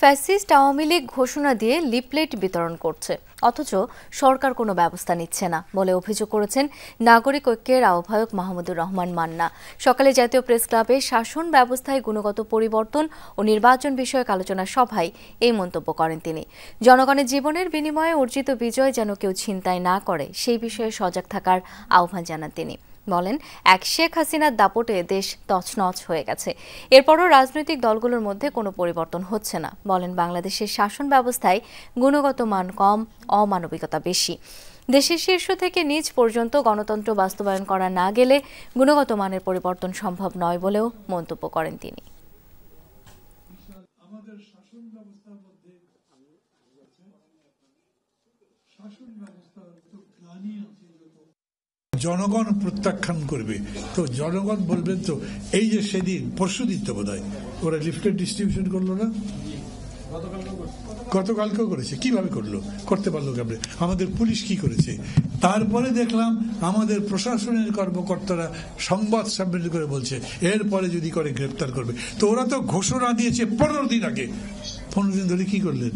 Fascist Awami League ঘোষণা দিয়ে leaflet বিতরণ করছে, অথচ সরকার কোনো ব্যবস্থা নিচ্ছে না বলে অভিযোগ করেছেন নাগরিক ঐক্যের আহ্বায়ক মাহমুদুর রহমান মান্না। সকালে জাতীয় প্রেস ক্লাবে শাসন ব্যবস্থায় গুণগত পরিবর্তন ও নির্বাচন বিষয়ক আলোচনা সভায় এই মন্তব্য করেন তিনি। জনগণের জীবনের বিনিময়ে অর্জিত বিজয় যেন কেউ ছিনতাই না করে সেই বিষয়ে সজাগ থাকার আহ্বান জানান তিনি। বলেন, এক শেখ হাসিনার দাপটে দেশ তছনছ হয়ে গেছে, এরপরও রাজনৈতিক দলগুলোর মধ্যে কোনো পরিবর্তন হচ্ছে না। বলেন, বাংলাদেশের শাসন ব্যবস্থায় গুণগত মান কম, অমানবিকতা বেশি। দেশের শীর্ষ থেকে নিচ পর্যন্ত গণতন্ত্র বাস্তবায়ন করা না গেলে গুণগত মানের পরিবর্তন সম্ভব নয় বলেও মন্তব্য করেন তিনি। জনগণ প্রত্যাখ্যান করবে, তো জনগণ বলবেন তো এই যে সেদিন পরশুদিন তো বোধ হয় ওরা লিফলেট ডিস্ট্রিবিউশন করলো না, গতকালকেও করেছে। কিভাবে করলো, করতে পারলো কেমন? আমাদের পুলিশ কি করেছে? তারপরে দেখলাম আমাদের প্রশাসনের কর্মকর্তারা সংবাদ সম্মেলন করে বলছে এরপরে যদি করে গ্রেপ্তার করবে। তো ওরা তো ঘোষণা দিয়েছে 15 দিন আগে। 15 দিন ধরে কি করলেন?